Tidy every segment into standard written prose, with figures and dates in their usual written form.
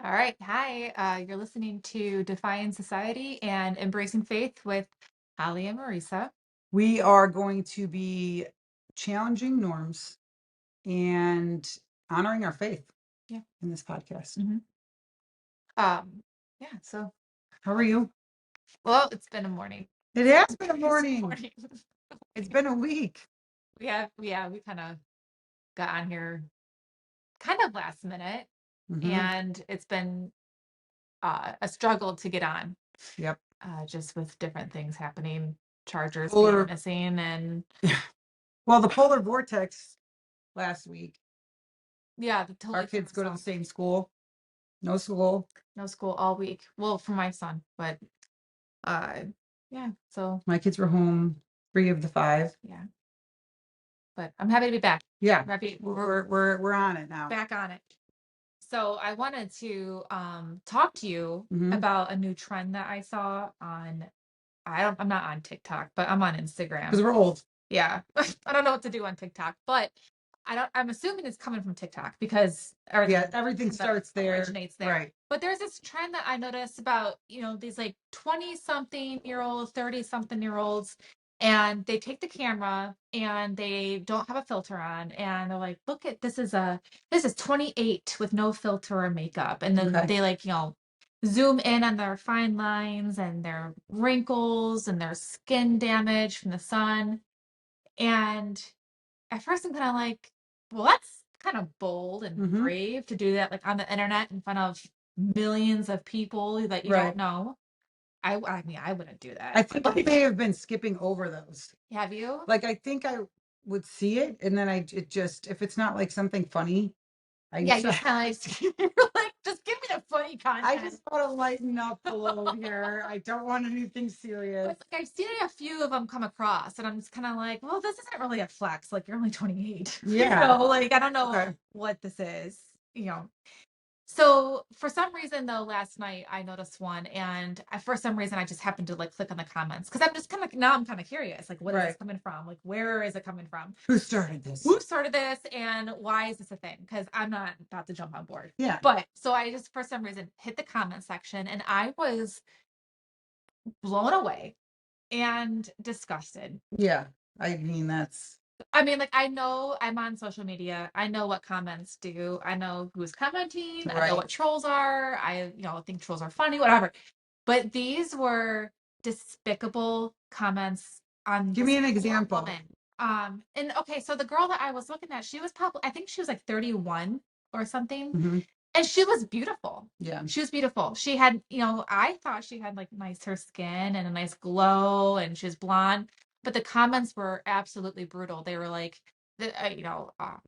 All right. Hi. You're listening to Defying Society and Embracing Faith with Holly and Marisa. We are going to be challenging norms and honoring our faith Yeah. in this podcast. hmm Um, yeah. So, How are you? well, it's been a morning. It has been a It's a morning. morning. It's been a week. We kind of got on here kind of last minute, Hmm. and it's been a struggle to get on, Yep. just with different things happening, chargers being Polar. missing, and Well, the polar vortex last week. yeah, the Our totally threw kids us go to the off. same school. No school. No school all week. Well, for my son, but uh, yeah. So My kids were home 3 of the 5. yeah, but I'm happy to be back. Yeah. Happy we're We're on it now. back on it. So I wanted to talk to you Hmm. about a new trend that I saw on I'm not on TikTok, but I'm on Because Instagram. we're old. Yeah. I don't know what to do on TikTok, but I'm assuming it's coming from TikTok because everything Yeah, everything that starts there. originates there. Right. But there's this trend that I noticed about, these like 20 something year olds, 30 something year olds, and they take the camera and they don't have a filter on and they're like, look at this is 28 with no filter or makeup. And then Okay. they like, zoom in on their fine lines and their wrinkles and their skin damage from the sun. And at first I'm kind of like, well, that's kind of bold and Hmm. brave to do that like on the internet in front of millions of people that you don't Right. know. I mean, I wouldn't do I that. think I Like, may have been skipping over those. have you? Like I think I would see it, and then it just if it's not like something funny, I Yeah, used you to. just kind of like, you're like, just give me the funny I content. just want to lighten up the load here. I don't want anything serious. But like, I've seen a few of them come across, and I'm just kind of like, well, this isn't really a flex. Like, you're only 28. Yeah. Like, I don't know Okay. what this is. So for some reason though, last night I noticed one, and for some reason I just happened to like click on the comments because I'm just kind of now I'm kind of curious, like what is this Right. coming from? Like where is it coming from? Who started this? Who started this, and why is this a thing? Because I'm not about to jump on board. Yeah. But so I just for some reason hit the comment section, and I was blown away and disgusted. Yeah. I mean that's I mean, like, I know I'm on social media. I know what comments do. I know who's commenting. I know right. what trolls are. Think trolls are funny, whatever. But these were despicable comments on Give this me an poor example. woman. And okay, so the girl that I was looking at, she was probably, I think she was like 31 or something. Hmm. And she was beautiful. Yeah. She was beautiful. She had, I thought she had like nicer skin and a nice glow and she was blonde, but the comments were absolutely brutal. They were like, are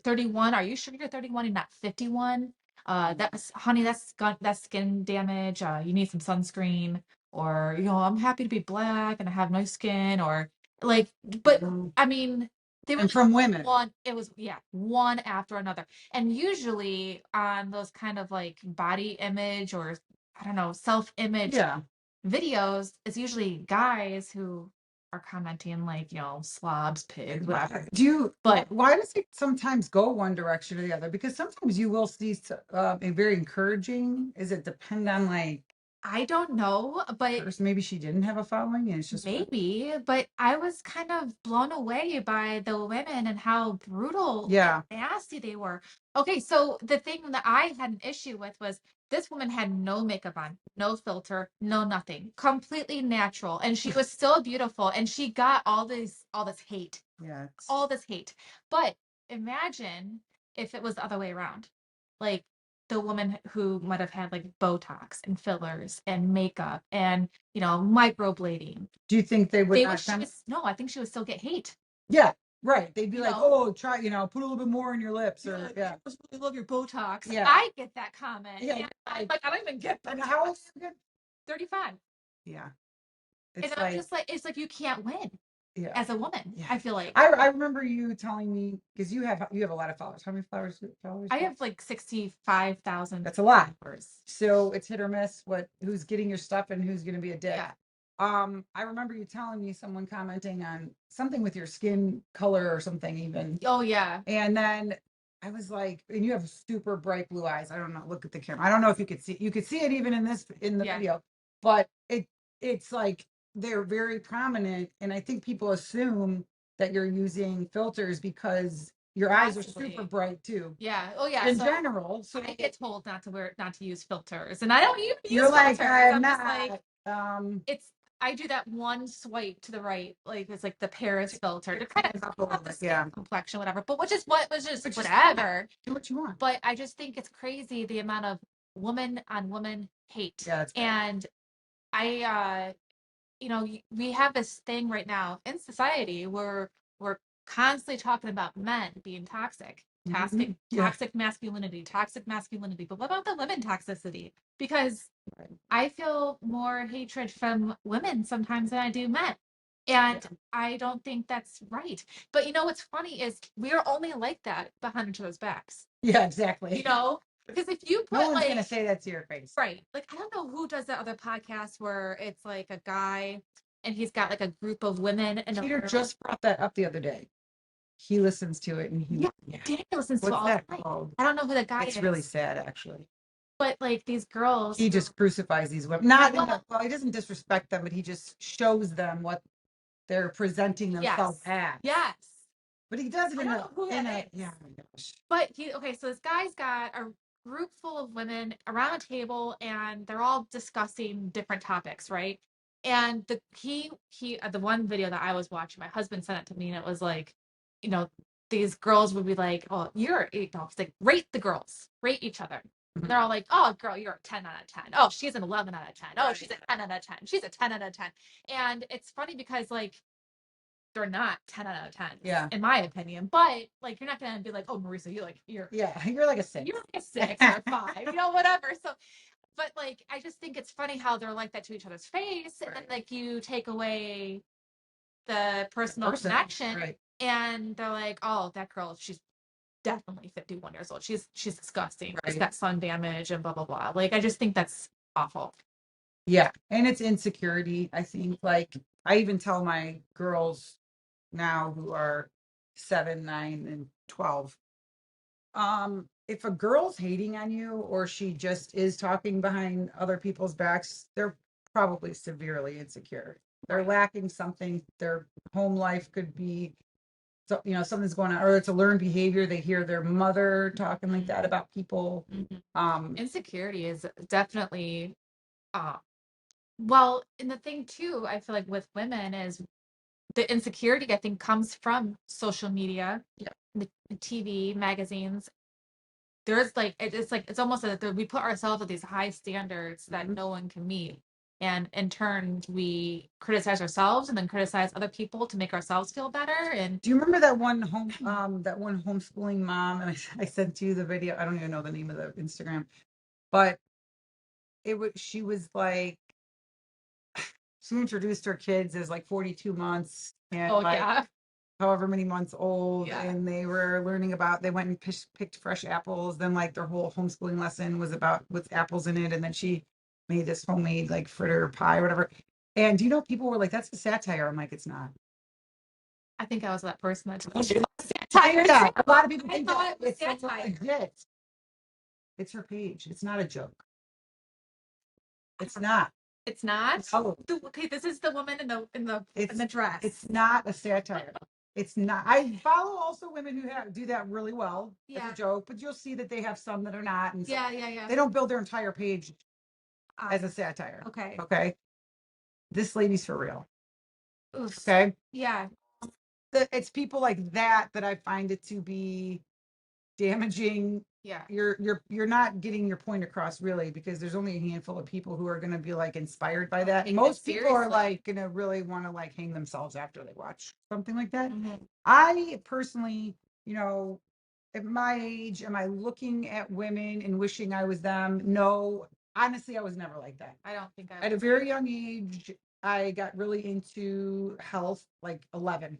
31, are you sure you're 31 and not 51? That's honey, that's skin damage. You need some sunscreen, or I'm happy to be black and I have nice skin, or like, but Mhm. I mean, they were And like from women. one, it was, yeah, one after another. And usually on those kind of like body image or I don't know, self-image Yeah. videos, it's usually guys who are commenting like, slobs, pigs, whatever. Do you, But why does it sometimes go one direction or the other? Because sometimes you will see a very encouraging. Is it depend on like I don't know, but person? Maybe she didn't have a following and it's just maybe, but I was kind of blown away by the women and how brutal and yeah. nasty they were. Okay, so the thing that I had an issue with was this woman had no makeup on, no filter, no nothing, completely natural, and she was still beautiful, and she got all this hate, Yeah. all this hate. But imagine if it was the other way around. Like the woman who might have had like Botox and fillers and makeup and, microblading. Do you think they would They would, not come? no, I think she would still get hate. Yeah. Right. They'd be You like, know, oh, try, put a little bit more in your lips you're or like, yeah. I just really love your Botox. Yeah. I get that comment. Yeah. And I'm like, I don't even get And how old Botox. are you again? 35. Yeah. And It's I'm like, just like, it's like you can't win yeah. as a woman, Yeah. I feel like. I remember you telling me because you have a lot of followers. How many followers? I have like 65,000 That's a lot. followers. So it's hit or miss who's getting your stuff and who's going to be a dick. Yeah. I remember you telling me someone commenting on something with your skin color or something even. Oh, yeah. And then I was like, and you have super bright blue eyes. I don't know. Look at the camera. I don't know if you could see it even in this in the Yeah, video, but it's like they're very prominent, and I think people assume that you're using filters because your eyes are super possibly. bright too Yeah. Oh yeah. in So general. So I get told not to use filters, and I don't even you're use like, filters. I'm I'm just like, not. it's I do that one swipe to the right, like it's like the Paris filter to kind of Up a clean little up the bit, skin yeah. complexion, whatever. But which is Which is fine. whatever. Do what you want. But I just think it's crazy the amount of woman on woman hate. Yeah, it's bad. And I we have this thing right now in society where we're constantly talking about men being toxic, Mhm. Yeah. toxic masculinity. But what about the women toxicity? Because Right. I feel more hatred from women sometimes than I do men. And Yeah. I don't think that's right. But what's funny is we're only like that behind each other's backs. Yeah, You exactly. know? Because if you No put one's gonna like say that to your face. right. Like I don't know who does that other podcast where it's like a guy and he's got like a group of women in a Peter room. just brought that up the other day. He listens to it and Yeah, yeah. Danny listens to What's all the that time. called? I don't know who the guy It's really is, sad, actually. but like these girls. He just crucifies these women. Yeah, Not in well, a, well, he doesn't disrespect them, but he just shows them what they're presenting themselves yes, as. yes. But he does it I don't know who in that a, is. yeah, oh my gosh. But okay, so this guy's got a group full of women around a table and they're all discussing different topics, right? And the one video that I was watching, my husband sent it to me and it was like, you know, these girls would be like, oh, it's like rate the girls, rate each other. And they're all like, oh, girl, you're a 10 out of 10. Oh, she's an 11 out of 10. Oh, she's a 10 out of 10. She's a 10 out of 10. And it's funny because like they're not 10 out of 10 Yeah. in my opinion, but like you're not gonna be like, oh, Marisa, Yeah, you're like a six. you're like a 6 or a 5, whatever. So but like I just think it's funny how they're like that to each other's face, and then Right. like you take away the personal Person. connection, Right. and they're like, oh, that girl, she's definitely 51 years old, she's disgusting, she's Right. got sun damage and blah blah blah. Like I just think that's awful. Yeah. And it's insecurity. I think like I even tell my girls now who are 7, 9, and 12. If a girl's hating on you or she just is talking behind other people's backs, they're probably severely insecure. They're Right. lacking something. Their home life could be so something's going on, or it's a learned behavior. They hear their mother talking like that about people. Mhm. Um, Insecurity is definitely uh well, and the thing too, I feel like with women is the insecurity I think comes from social media, yeah. the TV, magazines. There's like it's almost like we put ourselves at these high standards that Mhm. no one can meet. And in turn, we criticize ourselves and then criticize other people to make ourselves feel better. And Do you remember that one homeschooling mom? And I sent you the video. I don't even know the name of the Instagram, but she was like, she introduced her kids as like 42 months and oh like yeah, however many months old, yeah, and they were learning about, they went and picked fresh apples. Then like their whole homeschooling lesson was about with apples in it, and then she made this homemade like fritter pie or whatever. And people were like, that's a satire. I'm like, it's not. I think I was that person that told you satire. Yeah, a lot of people I think thought that it was it's so satire. legit. It's her page. It's not a joke. It's not. It's not. No, Okay, this is the woman in it's the dress. it's not a satire. It's not. I follow also women who do that really well as a Yeah, joke, but you'll see that they have some that are not, and some, yeah, yeah, yeah. they don't build their entire page Um, as a satire. okay. Okay, this lady's for real. Oof. Okay, Yeah, it's people like that that I find it to be damaging. yeah. You're not getting your point across really, because there's only a handful of people who are going to be like inspired by that. Take it Most people are seriously. like going to really want to like hang themselves after they watch something like that. Mhm. I personally, at my age, am I looking at women and wishing I was them? No, honestly, I was never like that. I don't think I At a was very either. young age, I got really into health, like 11.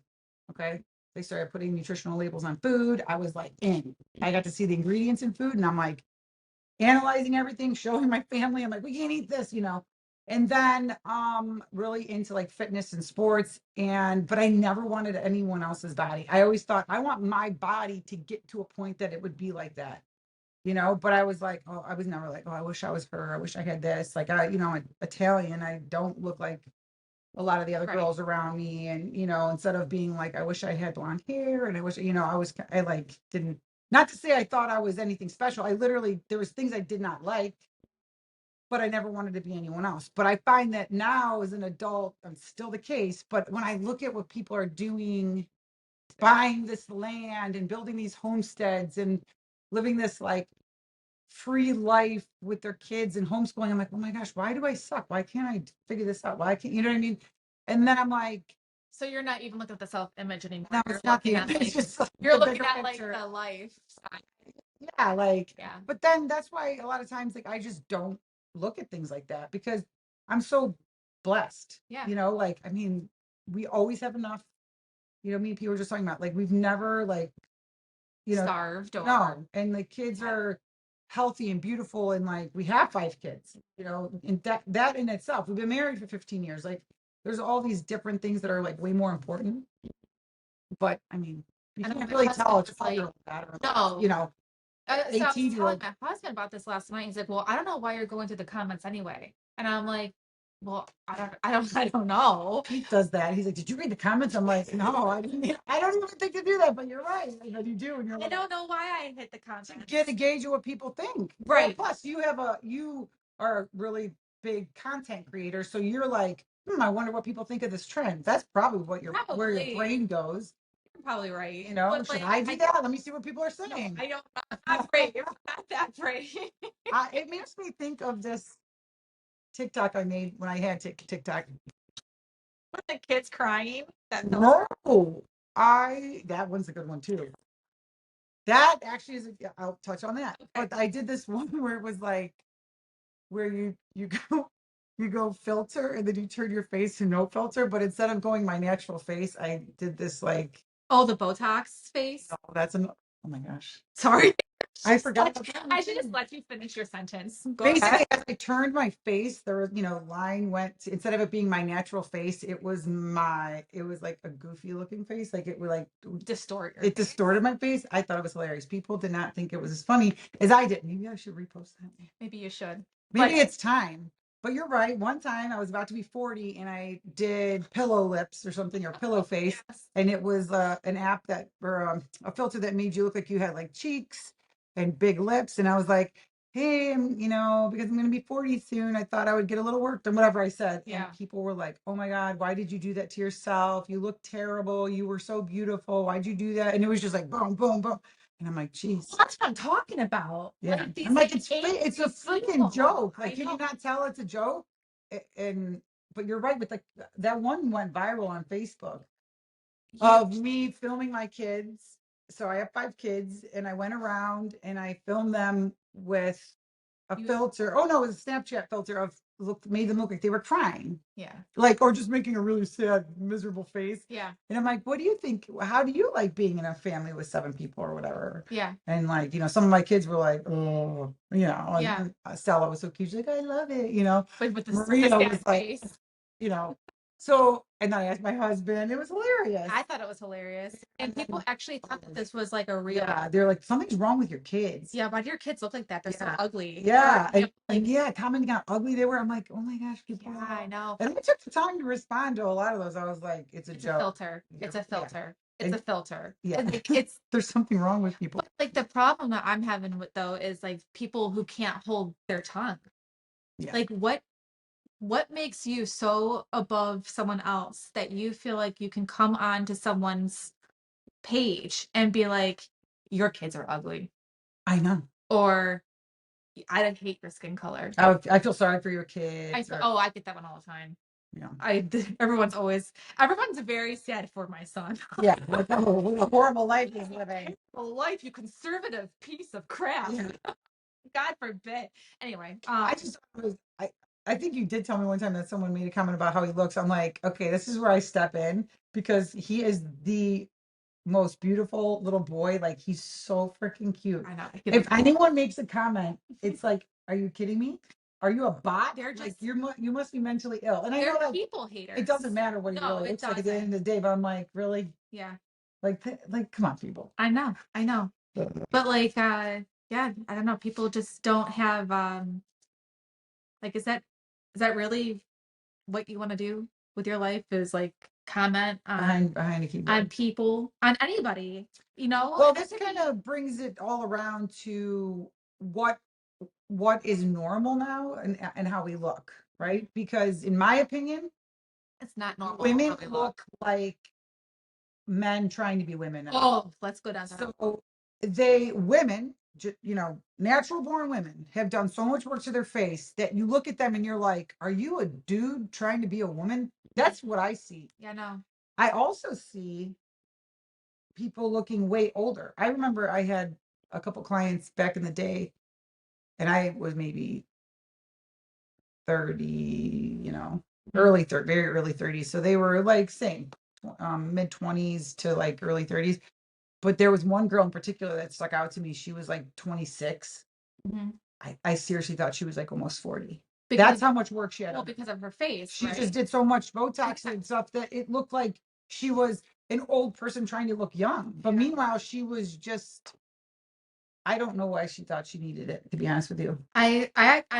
Okay. They started putting nutritional labels on food. I was like in. I got to see the ingredients in food, and I'm like analyzing everything, showing my family. I'm like, we can't eat this. And then really into like fitness and sports, and but I never wanted anyone else's body. I always thought I want my body to get to a point that it would be like that, but I was like, oh, I was never like, oh, I wish I was her, I wish I had this. Like, I'm Italian, I don't look like a lot of the other Right. girls around me. And instead of being like, I wish I had blonde hair, and I wish, I like didn't, not to say I thought I was anything special. I literally, there was things I did not like, but I never wanted to be anyone else. But I find that now as an adult, I'm still the case. But when I look at what people are doing, buying this land and building these homesteads and living this like free life with their kids and homeschooling, I'm like, oh my gosh, why do I suck? Why can't I figure this out? Why can't, you know what I mean? And then I'm like, So you're not even looking at the self-image anymore. no, You're it's not looking the at image, it's like just like you're the looking bigger at like picture. the life side. Yeah, like, Yeah. but then that's why a lot of times, like, I just don't look at things like that because I'm so blessed, Yeah. like, I mean, we always have enough, me and people were just talking about, like, we've never, like, you know, Starved or no, and the kids yeah. are healthy and beautiful, and like, we have 5 kids, and that in itself, we've been married for 15 years, like, there's all these different things that are like way more important, but I mean, you And can't my really husband tell a was like, 12-year-old that, or like, no. So I was 18 year telling old. my husband about this last night. He's like, "Well, I don't know why you're going through the comments anyway." And I'm like, "Well, I don't know." Pete does that. He's like, "Did you read the comments?" I'm like, "No, I didn't. I don't even think to do that." But you're right. You do, and you're I like, don't know why I hit the to get comments. a gauge of what people think. Well, Right. plus you are a really big content creator, so you're like, I wonder what people think of this trend. That's probably where your Probably. brain goes. You're probably right. But Should like, I do I that? Let me see what people are no, saying. I don't. I'm not brave. Not that brave. It makes me think of this TikTok I made when I had TikTok. With the kids crying. That filter. No, I that one's a good one too. That actually is, I'll touch on that. Okay. But I did this one where it was like, where you go, you go filter, and then you turn your face to no filter. But instead of going my natural face, I did this like, Oh, the Botox face. oh, oh my gosh, Sorry. I forgot about I that should just too. let you finish your sentence. Go ahead. Basically, as I turned my face, there was, line went instead of it being my natural face, it was like a goofy looking face. Like it would like, Distort your it face. distorted my face. I thought it was hilarious. People did not think it was as funny as I did. Maybe I should repost that. Maybe you should. Maybe But it's time. But you're right. One time I was about to be 40 and I did pillow lips or something, or pillow face. yes. And it was an app that, or a filter that made you look like you had like cheeks and big lips. And I was like, hey, because I'm going to be 40 soon, I thought I would get a little work done, whatever I said. And Yeah. people were like, oh my God, why did you do that to yourself? You look terrible. You were so beautiful. Why'd you do that? And it was just like, boom, boom, boom. And I'm like, geez. That's what I'm talking about. Yeah. Like I'm these like, like it's a angry freaking people. joke. Like, I can you know. not tell it's a joke? And but you're right with like that one went viral on Facebook of Huge. me filming my kids. So I have 5 kids, and I went around and I filmed them with a You filter. Oh no, it was a Snapchat filter of made them look like they were crying, yeah. like, or just making a really sad, miserable face. Yeah. And I'm like, what do you think? How do you like being in a family with 7 people or whatever? Yeah. And like, some of my kids were like, oh, Yeah. and Stella was so cute. She's like, I love it. But with the Maria sad was like, face. you know, so, and then I asked my husband, it was hilarious. I thought it was hilarious. And And people then, actually thought that this was like a real yeah, they're like, something's wrong with your kids. yeah, why do your kids look like that? They're so Yeah. ugly. Yeah. Or, And yeah, commenting how ugly they were. I'm like, oh my gosh, people. yeah, I know. And I took the time to respond to a lot of those. I was like, it's a It's a joke. filter. It's a Yeah. filter. It's And a filter. yeah, And like it's there's something wrong with people. but like the problem that I'm having with though is like people who can't hold their tongue. Yeah. Like what makes you so above someone else that you feel like you can come on to someone's page and be like, your kids are ugly, I know. or I don't hate your skin color. I feel sorry for your kids. Oh, I get that one all the time. Yeah. Everyone's very sad for my son. Yeah. Like, oh, what a horrible life he's living. A life, you conservative piece of crap. Yeah. God forbid. Anyway, I just I think you did tell me one time that someone made a comment about how he looks. I'm like, okay, this is where I step in because he is the most beautiful little boy. Like, he's so freaking cute. I know. If anyone makes a comment, it's like, are you kidding me? are you a bot? They're Like just you must be mentally ill. And I know they're that people it haters. doesn't matter what he No, really it looks like at the end doesn't. of the day, but I'm like, really? Yeah, Like, come on, people. I know, I know. But like, yeah, I don't know. People just don't have like, is that really what you want to do with your life? Is like comment Behind a on keyboard. people, on anybody, you know? Well, And it this could kind be, of brings it all around to what is normal now and how we look, right? Because in my opinion, it's not normal women how we look look. like men trying to be women now. Oh, let's go down that. So women, natural born women have done so much work to their face that you look at them and you're like, are you a dude trying to be a woman? That's what I see. Yeah, no. I also see people looking way older. I remember I had a couple clients back in the day, and I was maybe 30, early 30, very early 30s. So they were like same, mid 20s to like early 30s. But there was one girl in particular that stuck out to me. She was like 26. Mm-hmm. I seriously thought she was like almost 40. That's Because, how much work she had well, on her. because of her face, She just right? did so much Botox and stuff that it looked like she was an old person trying to look young. But Yeah. meanwhile, she was just, I don't know why she thought she needed it, to be honest with you. I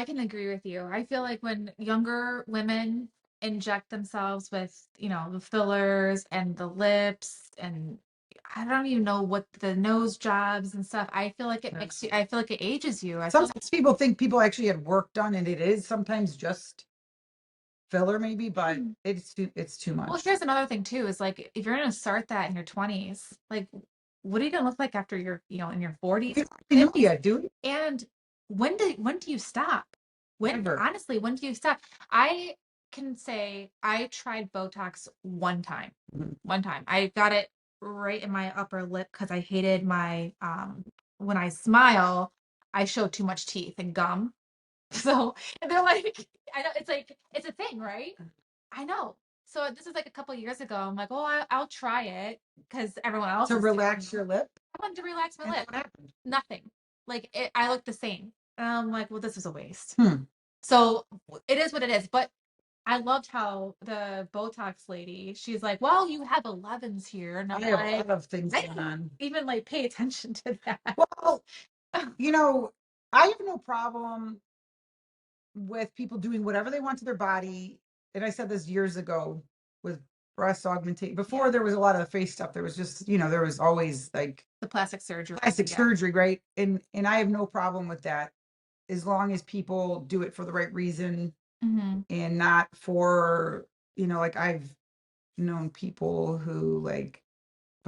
can agree with you. I feel like when younger women inject themselves with, the fillers and the lips and I don't even know what the nose jobs and stuff. I feel like it Yeah. makes you, I feel like it ages you. I feel like, Sometimes people think people actually had work done, and it is sometimes just filler, maybe, but it's too well, much. here's another thing too, is like if you're gonna start that in your 20s, like what are you gonna look like after you're, in your 40s, We don't even know 50s? yet, dude. And when do you stop? When Never. honestly, when do you stop? I can say I tried Botox one time. Mhm. One time. I got it right in my upper lip because I hated my when I smile, I show too much teeth and gum. So and they're like, I know it's like it's a thing, right? I know. So this is like a couple years ago. I'm like, oh, I'll try it because everyone else To is doing relax it. your lip, I wanted to relax my and then lip. what happened? Nothing. Like I look the same. And I'm like, well, this is a waste. Hmm. So it is what it is. But I loved how the Botox lady, she's like, well, you have 11s here. And I I'm have a like, lot of things I going didn't on. even like pay attention to that. Well, you know, I have no problem with people doing whatever they want to their body. And I said this years ago with breast augmentation. Before Yeah. there was a lot of the face stuff, there was just, there was always like The plastic surgery. plastic Yeah. surgery, right? And I have no problem with that as long as people do it for the right reason Hmm. and not for, like I've known people who like,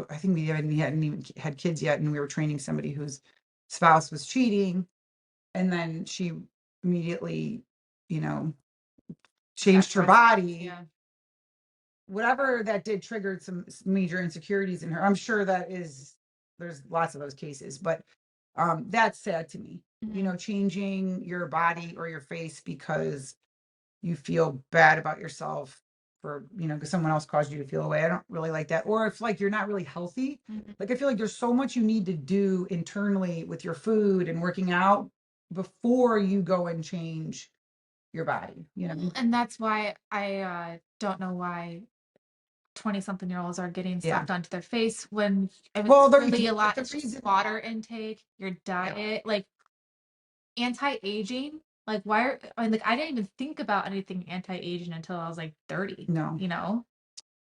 I think we hadn't even had kids yet, and we were training somebody whose spouse was cheating, and then she immediately, you know, Got changed her breast. body. Yeah. Whatever that did triggered some major insecurities in her. I'm sure there's lots of those cases, but that's sad to me. Hmm. Changing your body or your face because you feel bad about yourself for, because someone else caused you to feel away. I don't really like that. Or if like you're not really healthy, Hmm. like I feel like there's so much you need to do internally with your food and working out before you go and change your body. Well, and that's why I don't know why 20 something year olds are getting Yeah. stuff onto their face when I mean, Well, it's there you really can, a lot. the It's just reason, water intake, your yeah. diet, like anti-aging. Like why are I mean, like I didn't even think about anything anti-aging until I was like 30, No. you know?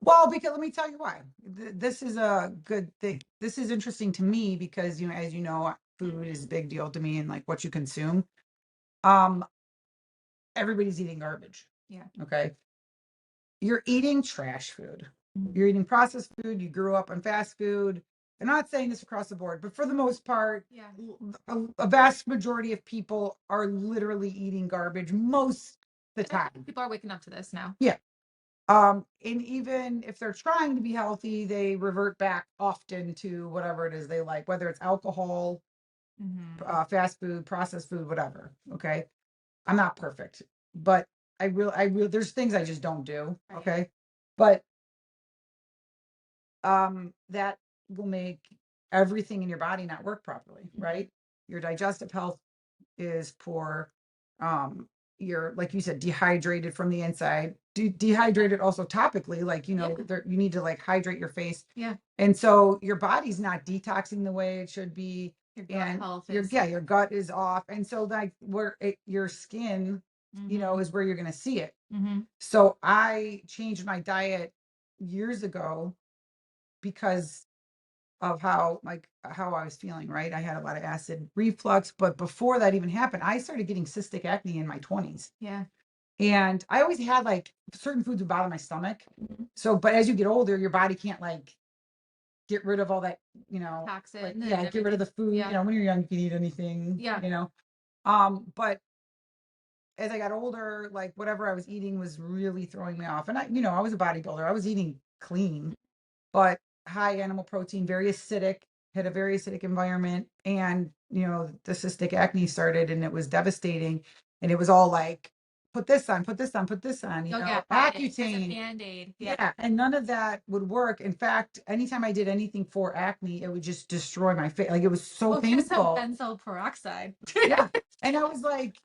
Well, because let me tell you why. This is a good thing. This is interesting to me because, as you know, food is a big deal to me and like what you consume. Um, Everybody's eating garbage. Yeah. Okay. You're eating trash food. Mhm. You're eating processed food. You grew up on fast food. I'm not saying this across the board, but for the most part, Yeah. a vast majority of people are literally eating garbage most of the And I time. think people are waking up to this now. Yeah. And even if they're trying to be healthy, they revert back often to whatever it is they like, whether it's alcohol, Hmm. fast food, processed food, whatever. Okay. I'm not perfect, but there's things I just don't do. Right. Okay. But that will make everything in your body not work properly, Mhm. right? Your digestive health is poor. Um, you're, like you said, dehydrated from the inside, dehydrated also topically, like, Yeah. you need to like hydrate your face. Yeah. And so your body's not detoxing the way it should be. Your gut And health your, is. yeah, your gut is off. And so like your skin, Mm-hmm. is where you're going to see it. Mm-hmm. So I changed my diet years ago because of how I was feeling, right? I had a lot of acid reflux, but before that even happened, I started getting cystic acne in my 20s. Yeah. And I always had like certain foods would bother my stomach. Mm-hmm. So, but as you get older, your body can't like get rid of all that, like, Toxin and yeah, get rid of everything. the food. Yeah. When you're young, you can eat anything, Yeah. But as I got older, like whatever I was eating was really throwing me off. And I was a bodybuilder. I was eating clean, but high animal protein, very acidic, had a very acidic environment. And, the cystic acne started and it was devastating. And it was all like, put this on, put this on, put this on, Oh yeah. As a Accutane. Band-Aid. Yeah. Yeah. And none of that would work. In fact, anytime I did anything for acne, it would just destroy my face. Like it was so Well, here's some painful. benzoyl peroxide. Yeah. And I was like,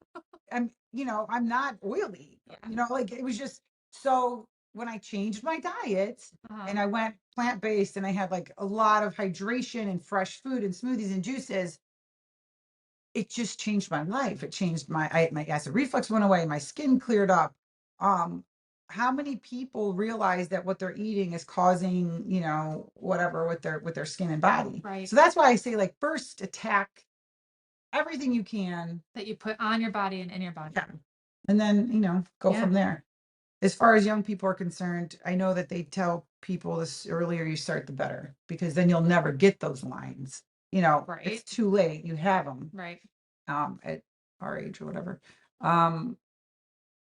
I'm not oily, Yeah. like it was just so when I changed my diet Uh-huh. and I went plant-based and I had like a lot of hydration and fresh food and smoothies and juices, it just changed my life. It changed my acid reflux went away, my skin cleared up. Um, how many people realize that what they're eating is causing, whatever with their skin and body? Right. So that's why I say like first attack everything you can. That you put on your body and in your body. Yeah. And then, go Yeah. from there. As far as young people are concerned, I know that they tell people this earlier you start, the better, because then you'll never get those lines. It's Right. too late. You have them Right. at our age or whatever.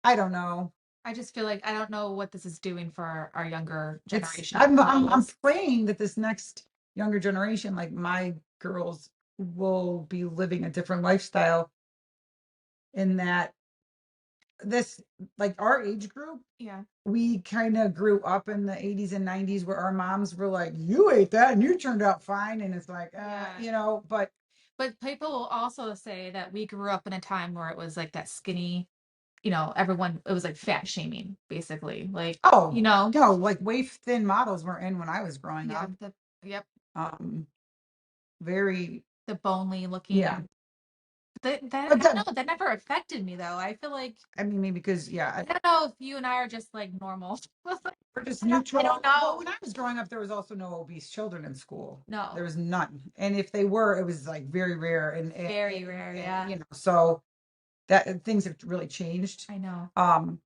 I don't know. I just feel like I don't know what this is doing for our younger It's generation of I'm girls. praying that this next younger generation, like my girls, will be living a different lifestyle in that this like our age group, Yeah. we kind of grew up in the 80s and 90s where our moms were like, you ate that and you turned out fine. And it's like, Yeah. but But people will also say that we grew up in a time where it was like that skinny, everyone, it was like fat shaming, basically. Like, oh, no, like waif thin models were in when I was growing yeah, up. yep, Um, very, the bony yeah. looking. That But I don't then, know. That never affected me though. I feel like I mean, maybe because, I don't know if you and I are just like normal. we're just I neutral. don't Well, know. when I was growing up, there was also no obese children in school. There No, was none. And if they were, it was like very rare. very rare. Yeah, So that things have really changed. I know. Um,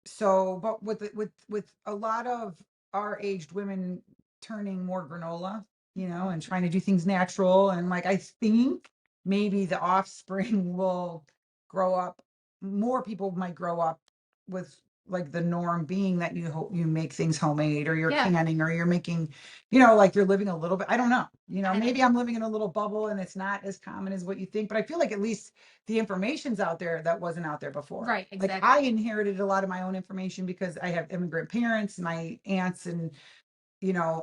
so but with a lot of our aged women turning more granola, and trying to do things natural, and like I think maybe the offspring will grow up, more people might grow up with like the norm being that you make things homemade, or you're Yeah, canning, or you're making, like you're living a little bit, I don't know, I know. maybe I'm living in a little bubble and it's not as common as what you think, but I feel like at least the information's out there that wasn't out there before. Right, Like I exactly. inherited a lot of my own information because I have immigrant parents, my aunts and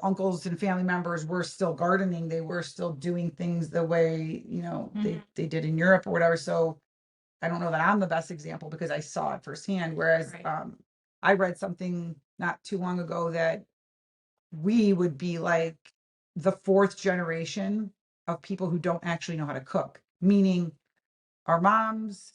uncles and family members were still gardening. They were still doing things the way, Hmm. they did in Europe or whatever. So I don't know that I'm the best example because I saw it firsthand. Whereas Right. I read something not too long ago that we would be like the fourth generation of people who don't actually know how to cook, meaning our moms,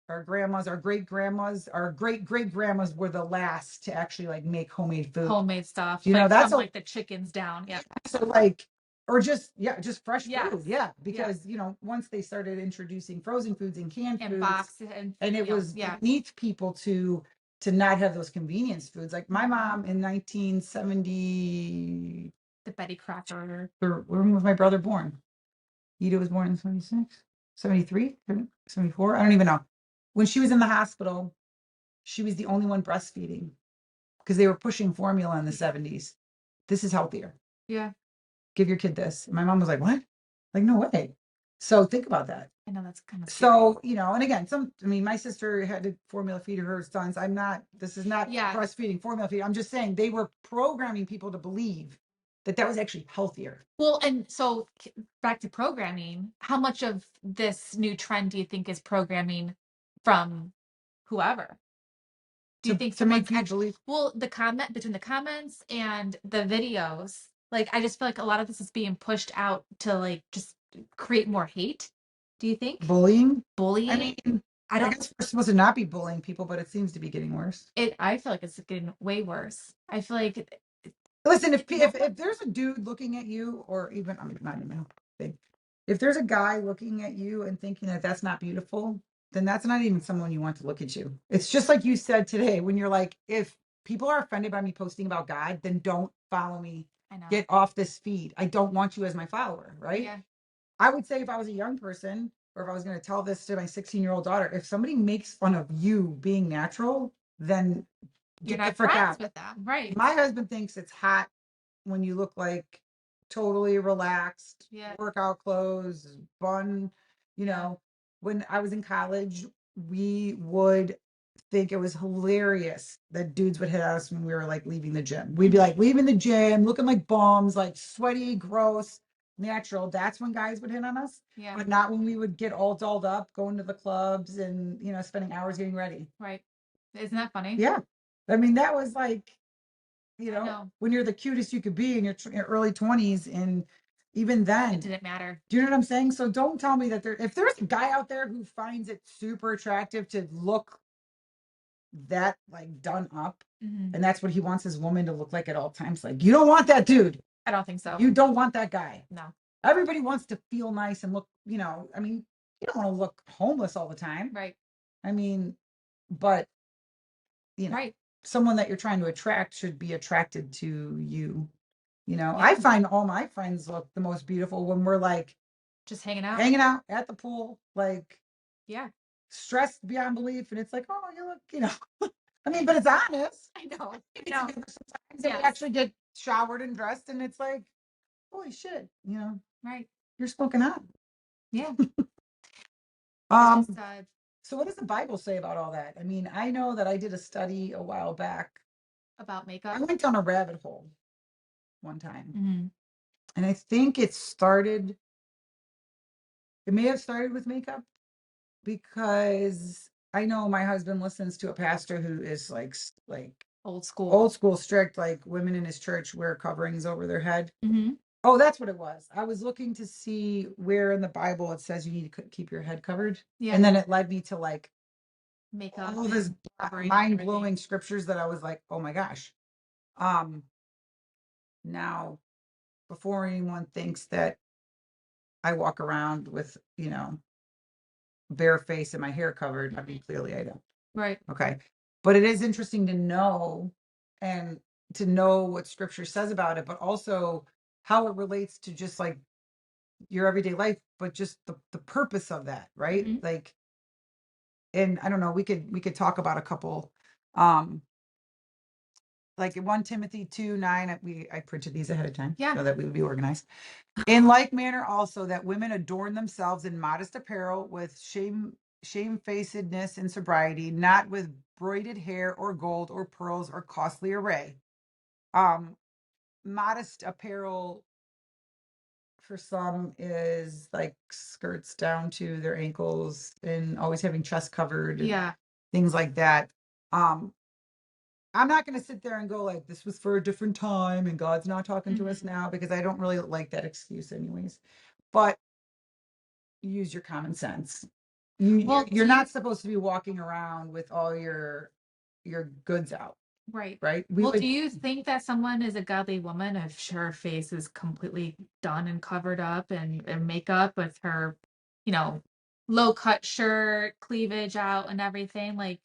our grandmas, our great grandmas, our great great grandmas were the last to actually like make homemade food. Homemade stuff, like That's from a like the chickens down. Yeah. so like or just, yeah, just fresh Yes. food. Yeah, Yeah. because once they started introducing frozen foods and canned And foods, box and and it was yeah. beneath people to not have those convenience foods. Like my mom in 1970, The Betty Crocker. or when was my brother born? Ida was born in 76, 73, 74. I don't even know. When she was in the hospital, she was the only one breastfeeding because they were pushing formula in the 70s. This is healthier. Yeah. Give your kid this. And my mom was like, what? Like, no way. So think about that. I know that's kind of scary. So, and again, my sister had to formula feed her sons. This is not Yeah. breastfeeding, formula feeding. I'm just saying they were programming people to believe that was actually healthier. Well, and so back to programming, how much of this new trend do you think is programming from whoever. Do you think to make someone's you actually, believe well, the comment between the comments and the videos, like I just feel like a lot of this is being pushed out to like just create more hate. Do you think? bullying? I Bullying? mean, I I don't, guess we're supposed to not be bullying people, but it seems to be getting worse. I feel like it's getting way worse. I feel like Listen, if no if one, there's a dude looking at you, or even I'm not even a thing, if there's a guy looking at you and thinking that that's not beautiful, then that's not even someone you want to look at you. It's just like you said today when you're like, if people are offended by me posting about God, then don't follow me. I know. Get off this feed. I don't want you as my follower, right? Yeah, I would say if I was a young person, or if I was going to tell this to my 16-year-old daughter, if somebody makes fun of you being natural, then you're get the not frick friends out. with them, right? My husband thinks it's hot when you look like totally relaxed, Yeah, workout clothes, fun. You yeah. know, when I was in college, we would think it was hilarious that dudes would hit us when we were like leaving the gym. We'd be Mhm. like leaving the gym, looking like bums, like sweaty, gross, natural. That's when guys would hit on us, Yeah, but not when we would get all dolled up, going to the clubs and, spending hours getting ready. right. Isn't that funny? Yeah. I mean, that was like, I know. when you're the cutest you could be in your early 20s, and even It then, didn't matter. do you know what I'm saying? So don't tell me that if there's a guy out there who finds it super attractive to look that like done up, Hmm. and that's what he wants his woman to look like at all times, like, you don't want that dude. I don't think so. You don't want that guy. No. Everybody wants to feel nice and look, I mean, you don't want to look homeless all the time. Right. I mean, but you know, Right. someone that you're trying to attract should be attracted to you. I Yeah. find all my friends look the most beautiful when we're like Just hanging out. hanging out at the pool, like Yeah. stressed beyond belief. And it's like, oh, you look, I mean, but it's honest. I know. I It's know. sometimes that we Yes. actually get showered and dressed, and it's like, holy shit, Right. you're smoking hot. Yeah. It's Um, just so what does the Bible say about all that? I mean, I know that I did a study a while back. about I makeup. went down a rabbit hole one time, Hmm. and I think it may have started with makeup, because I know my husband listens to a pastor who is like Old school. old school strict, like women in his church wear coverings over their head. Hmm. Oh, that's what it was. I was looking to see where in the Bible it says you need to keep your head covered. Yeah. And then it led me to like Makeup all this and covering and mind-blowing everything. scriptures that I was like, oh my gosh. Um, Now, before anyone thinks that I walk around with, bare face and my hair covered, I mean, clearly I don't. Right. Okay. But it is interesting to know, and to know what scripture says about it, but also how it relates to just like your everyday life, but just the purpose of that, right? Hmm. Like, and I don't know, we could talk about a couple, um, like in 1 Timothy 2:9, I printed these ahead of time Yeah. so that we would be organized. In like manner also that women adorn themselves in modest apparel with shamefacedness and sobriety, not with broided hair or gold or pearls or costly array. Um, Modest apparel for some is like skirts down to their ankles and always having chest covered and Yeah. things like that. Um, I'm not going to sit there and go like this was for a different time and God's not talking to us Hmm. now, because I don't really like that excuse anyways. But use your common sense. You Well, you're do you not supposed to be walking around with all your goods out, right. right? We Well, do would you think that someone is a godly woman if her face is completely done and covered up and makeup with her, you know, low cut shirt, cleavage out and everything? Like,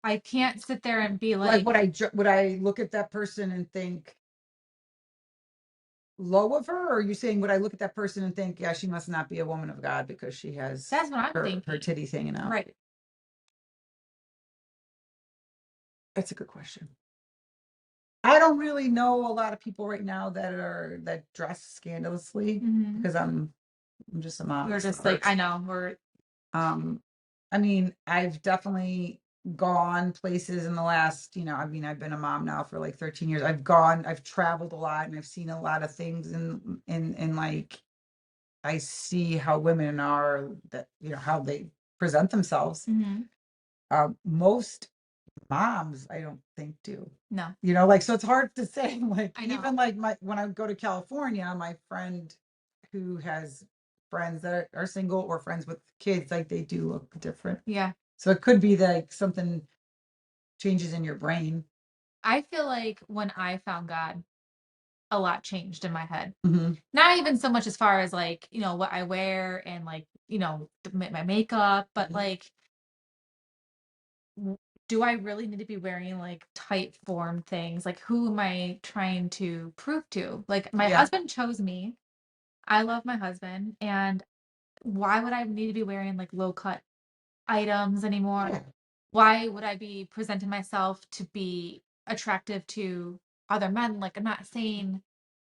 I can't sit there and be like, like, would I look at that person and think low of her, or are you saying would I look at that person and think, yeah, she must not be a woman of God because she has that's what I'm her thinking. titties hanging out? Right. That's a good question. I don't really know a lot of people right now that dress scandalously, Hmm. because I'm just a mom We're at just like, heart. I know, we're, Um, I mean, I've definitely gone places in the last, I mean, I've been a mom now for like 13 years. I've traveled a lot, and I've seen a lot of things, and like I see how women are, that, how they present themselves. mhm. Most moms, I don't think do. No, Like, so it's hard to say. Like, I know. even like when I go to California, my friend who has friends that are single or friends with kids, like they do look different. Yeah. So it could be like something changes in your brain. I feel like when I found God, a lot changed in my head. Hmm. Not even so much as far as like, what I wear and like, my makeup, but Hmm. like, do I really need to be wearing like tight form things? Like, who am I trying to prove to? Like, my Yeah. husband chose me. I love my husband. And why would I need to be wearing like low cut items anymore? Yeah. Why would I be presenting myself to be attractive to other men? Like, I'm not saying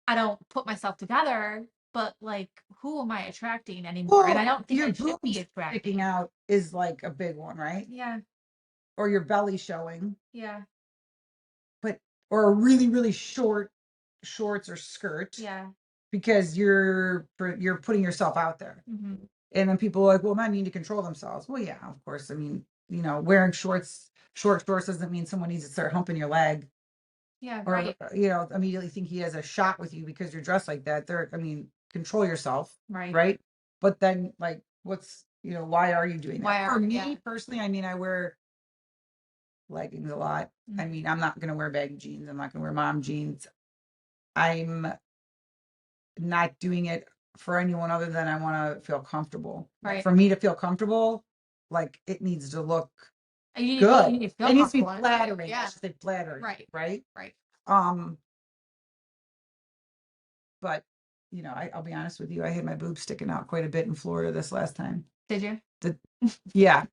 I don't put myself together, but like, who am I attracting anymore? And I Well, don't think your I should be boobs sticking attracting. out is like a big one, right? Yeah, Or your belly showing, yeah, but or a really, really short shorts or skirt yeah. because you're putting yourself out there. Hmm. And then people are like, well, men need to control themselves. Well, yeah, of course. I mean, wearing short shorts doesn't mean someone needs to start humping your leg Yeah, or, right, immediately think he has a shot with you because you're dressed like that. I mean, control yourself, right. right? But then, like, why are you doing that? Why For are, yeah. me personally, I mean, I wear leggings a lot. I Mhm. mean, I'm not going to wear baggy jeans. I'm not going to wear mom jeans. I'm not doing it for anyone other than I want to feel comfortable. Like, Right. for me to feel comfortable, like it needs to look And you good. need to feel It needs to be comfortable in it too. flattering. I Yeah, should say flattering, right, right? right. Um, but I'll be honest with you, I had my boobs sticking out quite a bit in Florida this last time. Did you? The, yeah.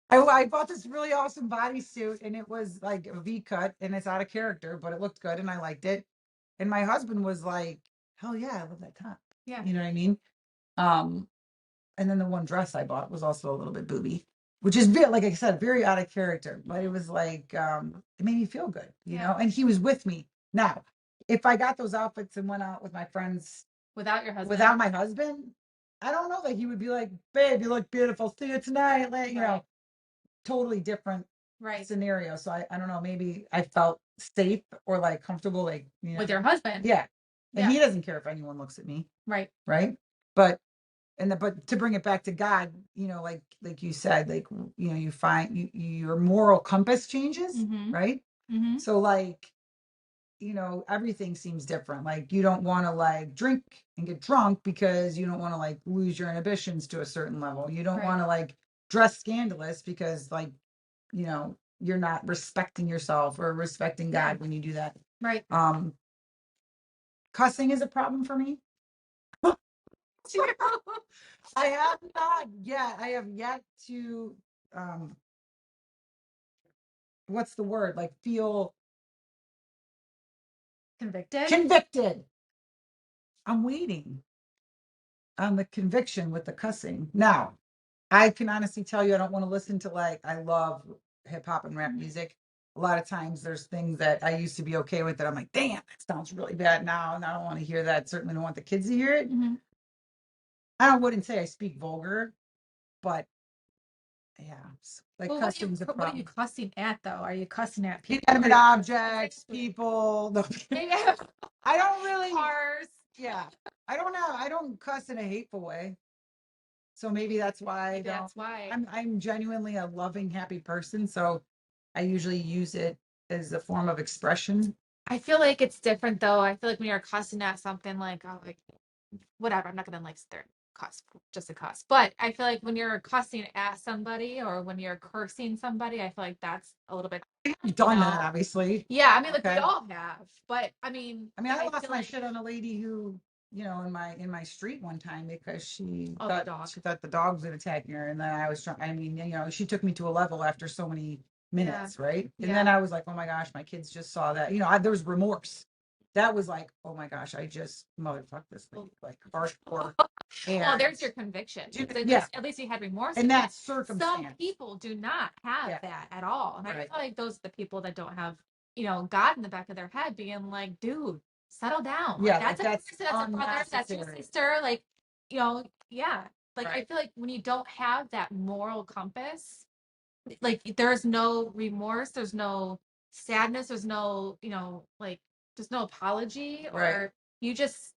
I bought this really awesome bodysuit and it was like a V cut and it's out of character, but it looked good and I liked it. And my husband was like, hell yeah, I love that top. Yeah. You know what I mean? Um, and then the one dress I bought was also a little bit booby, which is very, like I said, very out of character, but it was like, it made me feel good, Yeah. and he was with me. Now, if I got those outfits and went out with my friends Without your husband. without my husband, I don't know that he would be like, babe, you look beautiful. See you tonight. Like, Right. totally different Right. scenario. So I don't know, maybe I felt safe or like comfortable, like, With your husband. yeah. And Yeah. he doesn't care if anyone looks at me, Right. right? But but to bring it back to God, like you said, like you find your moral compass changes, Mm-hmm. right? Mm-hmm. So like, everything seems different. Like you don't want to like drink and get drunk because you don't want to like lose your inhibitions to a certain level. You don't Right. want to like dress scandalous because like, you're not respecting yourself or respecting Yeah. God when you do that. Right. Um, Cussing is a problem for me. I have not yet. I have yet to um what's the word? Like feel Convicted. convicted. I'm waiting on the conviction with the cussing. Now, I can honestly tell you I don't want to listen to like I love hip hop and rap Mhm. music. A lot of times there's things that I used to be okay with that I'm like, damn, that sounds really bad now, and I don't want to hear that. Certainly don't want the kids to hear it. Mhm. I wouldn't say I speak vulgar, but yeah, like Well, cussing's a what are you problem. cussing at though? Are you cussing at people? Inanimate objects, people. No, Yeah. I don't really. Cars. Yeah, I don't know. I don't cuss in a hateful way, so maybe that's why I Maybe don't. that's why. I'm genuinely a loving, happy person, so I usually use it as a form of expression. I feel like it's different though. I feel like when you're cussing at something like, oh, like whatever, I'm not gonna like sit there and cuss just to cuss. But I feel like when you're cussing at somebody or when you're cursing somebody, I feel like that's a little bit, I've you done that, know. obviously. Yeah, I mean, like we Okay. all have, but I mean, I mean, I I lost feel my like, shit on a lady who, in my street one time because she oh, the thought dog. she thought the dog was attacking her, and then I was trying. I mean, she took me to a level after so many Yeah, minutes, right? And then yeah. I was like, oh my gosh, my kids just saw that. There was remorse. That was like, oh my gosh, I just motherfucked this lady, like hardcore. Well, And there's your conviction. do- 'Cause yeah, at least you had remorse in with that that. Some circumstance, people do not have yeah, that at all. And I right, feel like those are the people that don't have, God in the back of their head being like, dude, settle down. Like yeah, like that's a that's person, that's a brother, that's your unnecessary. sister. Like, yeah. Like I Right. feel like when you don't have that moral compass, like there's no remorse, there's no sadness, there's no, like there's no apology, Right. or you just,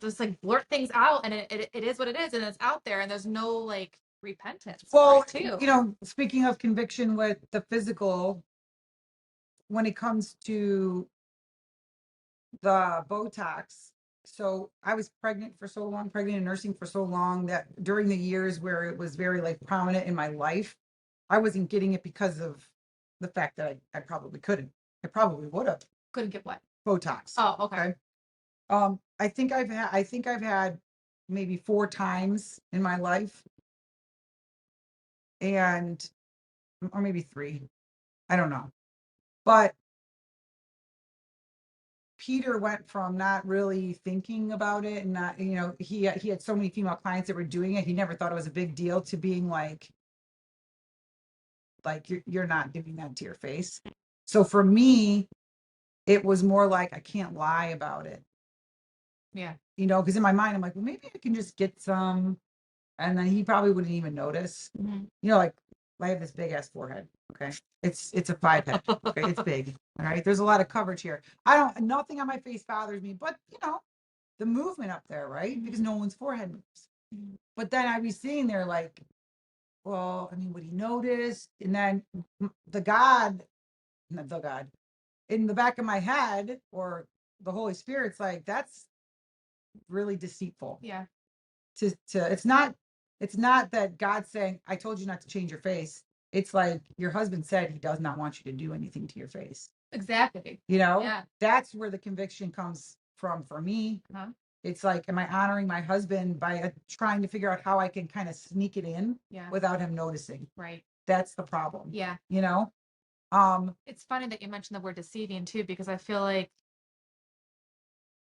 just like blurt things out, and it is what it is, and it's out there, and there's no like repentance for Well, it too. speaking of conviction with the physical, when it comes to the Botox, so I was pregnant for so long, pregnant and nursing for so long that during the years where it was very like prominent in my life, I wasn't getting it because of the fact that I probably couldn't. I probably would have Couldn't get what? Botox. Oh, okay. Okay. I think I've had maybe 4 times in my life, and or maybe three. I don't know. But Peter went from not really thinking about it, and not, he had so many female clients that were doing it. He never thought it was a big deal, to being like you're not doing that to your face. So for me, it was more like I can't lie about it, Yeah. because in my mind I'm like, well, maybe I can just get some, and then he probably wouldn't even notice. Hmm. Like I have this big ass forehead. Okay, it's a 5 head. Okay, it's big. All right, there's a lot of coverage here. I don't Nothing on my face bothers me, but the movement up there, right? Because no one's forehead moves. Mhm. But then I'd be sitting there like, well, I mean, would he notice? And then the God, not the God, in the back of my head, or the Holy Spirit's like, that's really deceitful. Yeah. To It's not that God's saying, I told you not to change your face. It's like your husband said he does not want you to do anything to your face. Exactly. Yeah. That's where the conviction comes from for me. Uh-huh. It's like, am I honoring my husband by trying to figure out how I can kind of sneak it in Yeah. without him noticing? Right. That's the problem. Yeah. You know? Um, It's funny that you mentioned the word deceiving too, because I feel like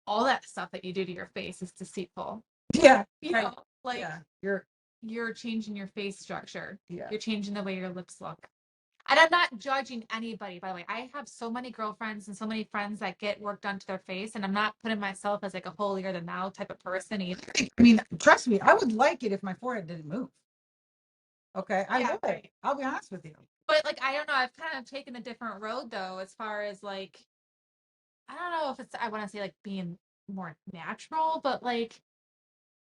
all that stuff that you do to your face is deceitful. yeah, You right. know, like Yeah, you're changing your face structure. yeah. You're changing the way your lips look. And I'm not judging anybody, by the way. I have so many girlfriends and so many friends that get work done to their face, and I'm not putting myself as like a holier than thou type of person either. I mean, trust me, I would like it if my forehead didn't move. Okay, I Yeah, would. right. I'll be honest with you. But like I don't know, I've kind of taken a different road though, as far as like I don't know if it's I want to say like being more natural, but like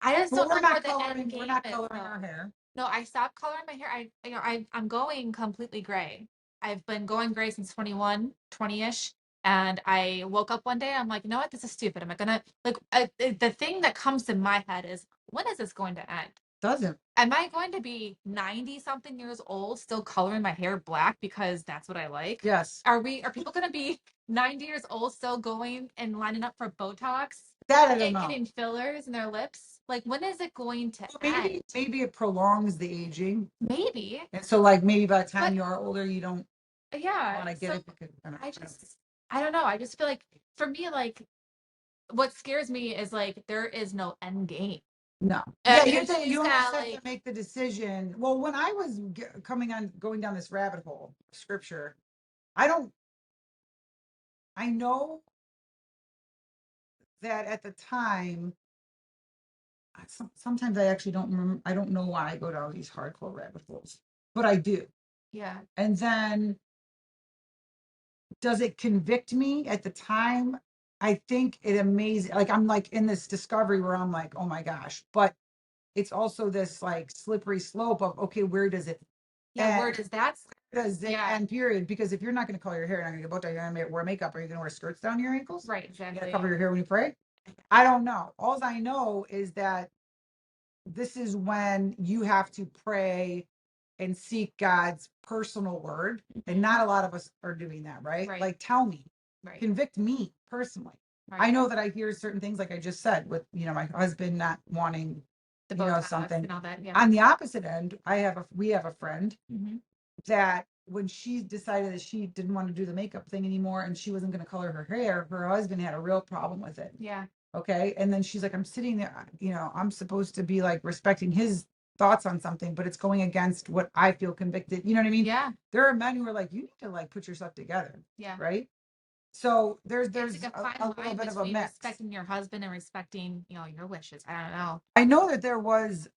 I just But don't we're know where not the coloring. end We're game not is coloring our though. hair. No, I stopped coloring my hair. I'm going completely gray. I've been going gray since 21, 20-ish. And I woke up one day, I'm like, you know what? This is stupid. Am I gonna like the thing that comes to my head is when is this going to end? Doesn't. Am I going to be 90 something years old still coloring my hair black because that's what I like? Yes. Are people going to be 90 years old still going and lining up for Botox That I don't and know. getting fillers in their lips? Like when is it going to Well, end? maybe it prolongs the aging, Maybe. and so like maybe by the time But you are older, you don't yeah, want to get so it because I don't know. I just feel like for me, like what scares me is like there is no end game. no. Yeah, And you she's you kind almost of have to like, make the decision. Well, when I was going down this rabbit hole of scripture, I don't. I know that at the time, sometimes I actually don't remember. I don't know why I go down these hardcore rabbit holes, but I do. yeah, And then, does it convict me at the time? I think it amazes. Like I'm like in this discovery where I'm like, oh my gosh, but it's also this like slippery slope of, okay, where does it yeah. end? Where does that? Does it Yeah, end? Period. Because if you're not going to color your hair, you're not going to get bow tie, you're going to wear makeup, are you going to wear skirts down your ankles? right, You going to exactly. cover your hair when you pray? I don't know. All I know is that this is when you have to pray and seek God's personal word. And Mhm. not a lot of us are doing that, right? Right, Like, tell me, right, convict me personally. I right. know that I hear certain things, like I just said, with, my husband not wanting, The Botox something. and all that. Yeah. On the opposite end, we have a friend Hmm. that when she decided that she didn't want to do the makeup thing anymore and she wasn't going to color her hair, her husband had a real problem with it. Yeah. Okay. And then she's like, I'm sitting there, I'm supposed to be like respecting his thoughts on something, but it's going against what I feel convicted. You know what I mean? Yeah. There are men who are like, you need to like put yourself together. Yeah. Right. So It's there's like a fine a little line bit of a between mix. respecting your husband and respecting, your wishes. I don't know. I know that there was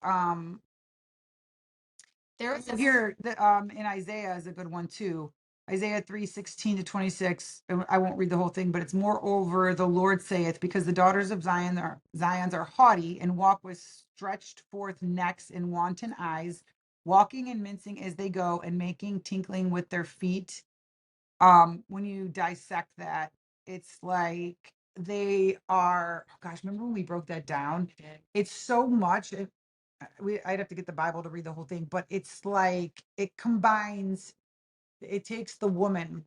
There was this. here the in Isaiah is a good one too. Isaiah 3:16 to 26. I won't read the whole thing, but it's moreover the Lord saith, because the daughters of Zion's are haughty and walk with stretched forth necks and wanton eyes, walking and mincing as they go, and making tinkling with their feet. When you dissect that, it's like they are, oh gosh, remember when we broke that down? It's so much. I'd have to get the Bible to read the whole thing, but it's like it combines, it takes the woman,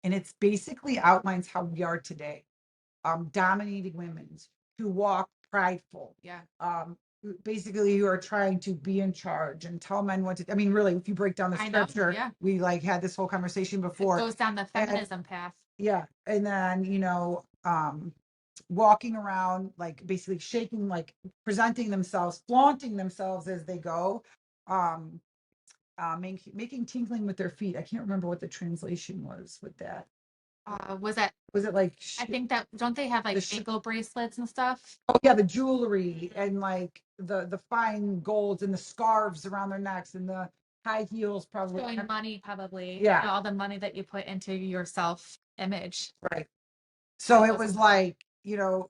and it's basically outlines how we are today. Dominating women who walk prideful. Yeah. Basically you are trying to be in charge and tell men what to, I mean, really, if you break down the I know. scripture, Yeah. we like had this whole conversation It before. goes down the And feminism path. yeah, and then walking around like basically shaking, like presenting themselves, flaunting themselves as they go, um making tinkling with their feet. I can't remember what the translation was with that. Was that? Was it like I think that don't they have the like ankle bracelets and stuff? oh yeah, the jewelry and like the fine golds and the scarves around their necks and the high heels, probably. Showing money, probably. Yeah, All the money that you put into your self image. right. So it Goes was into like,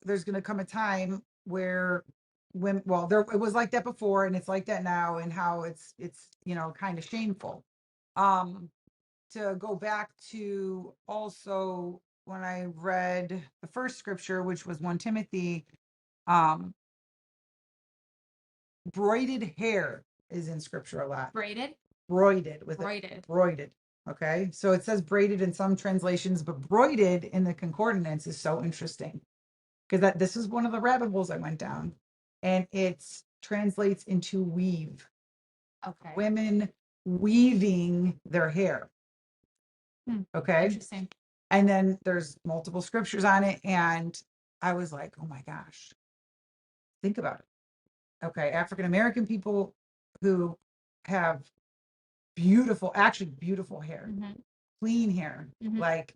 there's going to come a time where when, well, there, it was like that before and it's like that now, and how it's kind of shameful. Um, to go back to also when I read the first scripture, which was 1 Timothy, um, broided hair is in scripture a lot. braided. Broided with it. Braided. Broided. Okay. So it says braided in some translations, but broided in the concordance is so interesting, because this is one of the rabbit holes I went down, and it translates into weave. Okay. Women weaving their hair. Okay. Interesting. And then there's multiple scriptures on it, and I was like, oh my gosh, think about it. Okay, African American people who have beautiful, actually beautiful hair, clean hair, like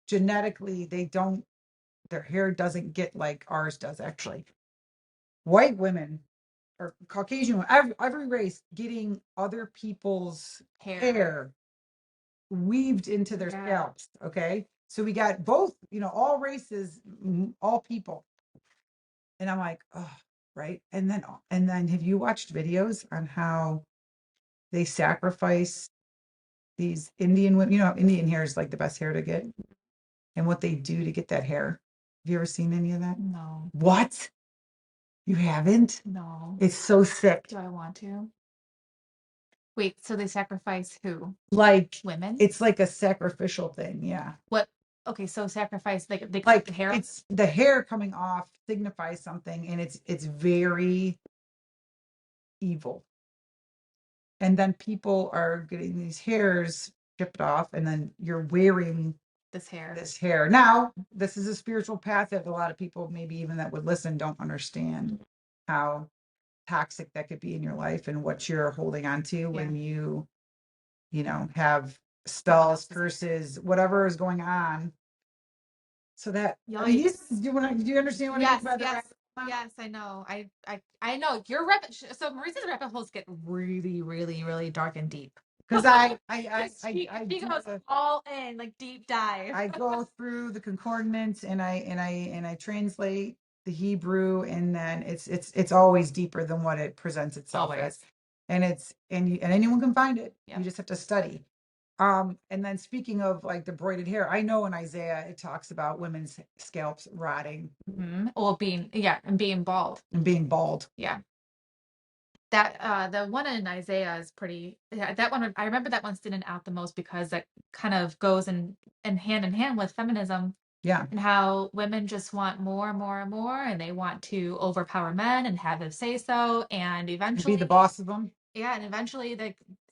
genetically, their hair doesn't get like ours does actually. White women or Caucasian women, every race getting other people's hair weaved into their scalps. Okay. So we got both, all races, all people. And I'm like, oh, right. And then have you watched videos on how they sacrifice these Indian women? Indian hair is like the best hair to get, and what they do to get that hair. Have you ever seen any of that? No. What? You haven't? No. It's so sick. Do I want to? Wait, so they sacrifice who? Like Women? it's like a sacrificial thing. Yeah. What? Okay, so sacrifice they cut Like the hair off? it's the hair coming off signifies something, and it's very evil. And then people are getting these hairs chipped off, and then you're wearing This hair. this hair. Now, this is a spiritual path that a lot of people, maybe even that would listen, don't understand how toxic that could be in your life and what you're holding on to when have spells, curses, whatever is going on. So that, I mean, do you understand what I mean Yes, by the yes, rabbit hole? yes, I know. I know. Your rabbit so Marisa's rabbit holes get really, really, really dark and deep. Because I 'Cause she do goes all in, like deep dive. I go through the concordance, and I translate the Hebrew, and then it's always deeper than what it presents itself Always. as. And and anyone can find it. Yeah. You just have to study. And then speaking of like the braided hair, I know in Isaiah it talks about women's scalps rotting Or being bald. and being bald. Yeah. That the one in Isaiah is pretty. Yeah, that one I remember that one standing out the most because that kind of goes in hand with feminism. Yeah. And how women just want more and more and more, and they want to overpower men and have them say so, and eventually be the boss of them. Yeah, and eventually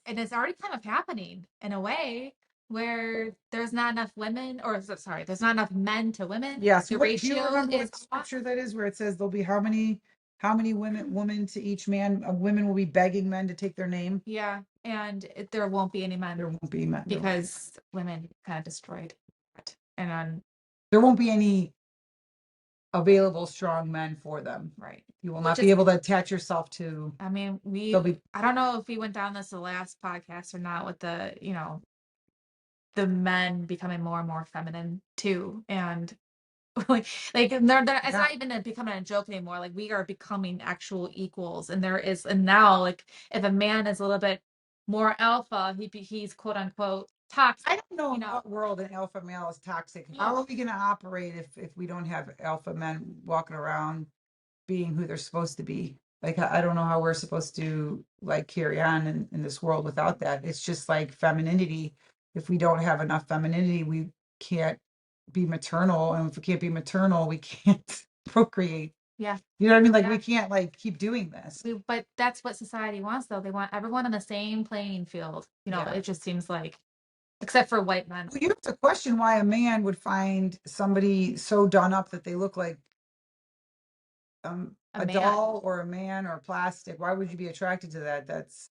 and it's already kind of happening in a way where there's not enough women, or sorry, there's not enough men to women. Yes. The Do you ratio remember is what off. scripture that is, where it says there'll be how many women to each man? Women will be begging men to take their name. Yeah, and there won't be any men. There won't be men because women kind of destroyed it. And then there won't be any available strong men for them. Right. You will Which not be is, able to attach yourself to. I mean, They'll be I don't know if we went down this the last podcast or not with the, the men becoming more and more feminine too. And like it's yeah. not even becoming a joke anymore. Like we are becoming actual equals. And now like if a man is a little bit more alpha, he's quote unquote I toxic, don't know you in know. what world an alpha male is toxic. How Yeah. are we going to operate if we don't have alpha men walking around being who they're supposed to be? Like I don't know how we're supposed to like carry on in this world without that. It's just like femininity. If we don't have enough femininity, we can't be maternal, and if we can't be maternal, we can't procreate. Yeah. You know what I mean? Like we Yeah. can't like keep doing this. But that's what society wants though. They want everyone on the same playing field. Yeah. It just seems like except for white men. Well, you have to question why a man would find somebody so done up that they look like A a man. doll or a man or plastic. Why would you be attracted to that? That's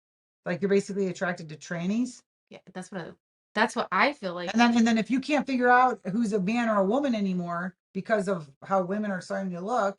like you're basically attracted to trannies. Yeah, that's what I feel like. And then if you can't figure out who's a man or a woman anymore because of how women are starting to look,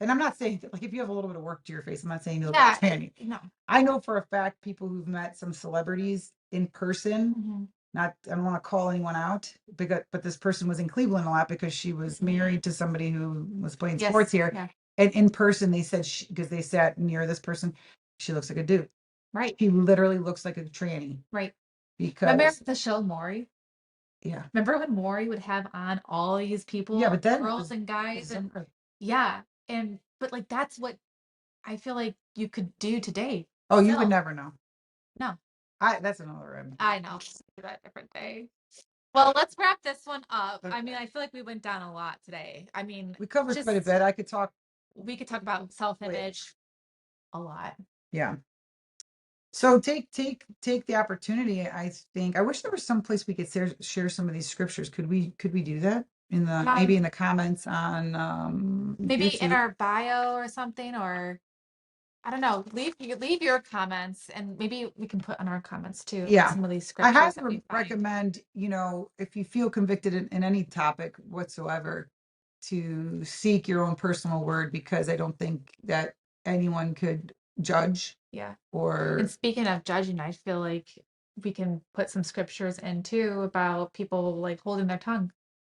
and I'm not saying that, like if you have a little bit of work to your face, I'm not saying you look like Yeah, a tranny. no. I know for a fact people who've met some celebrities in person. Hmm. Not, I don't want to call anyone out because, but this person was in Cleveland a lot because she was married to somebody who was playing sports Yes, here. yeah, And in person, they said because they sat near this person, she looks like a dude. right, He literally looks like a tranny right. Remember because, the show Maury? yeah, Remember when Maury would have on all these yeah. people, But then it girls was and guys, and bizarre. yeah, and but like that's what I feel like you could do today. Oh, you would Still, never know. no, That's another rabbit. I know. Do that different day. Well, let's wrap this one up. I mean, Okay. I feel like we went down a lot today. I mean, We covered quite a just bit. I could talk. we could talk about Wait, self-image a lot. yeah. So take the opportunity. I think I wish there was some place we could share some of these scriptures. Could we do that in the maybe Um, in the comments on Maybe in YouTube? our bio or something, or I don't know. Leave your comments, and maybe we can put on our comments too Yeah. some of these I highly scriptures that we find. recommend, if you feel convicted in any topic whatsoever, to seek your own personal word because I don't think that anyone could judge Yeah. And or speaking of judging, I feel like we can put some scriptures in too about people like holding their tongue.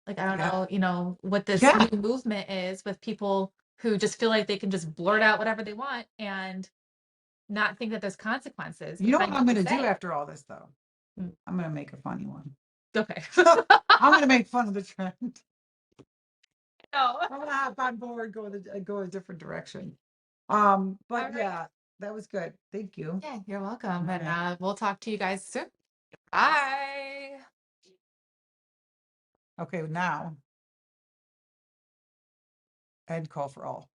Like I don't yeah. know, what this Yeah. new movement is with people who just feel like they can just blurt out whatever they want and not think that there's consequences You know what behind I'm what they going to do say. after all this though? Mm, I'm going to make a funny one. okay. I'm going to make fun of the trend. No. I'm gonna hop on board, go a different direction. All But right. yeah, that was good. Thank you. Yeah, you're welcome. And Okay. we'll talk to you guys soon. Bye. Okay, now end call for all.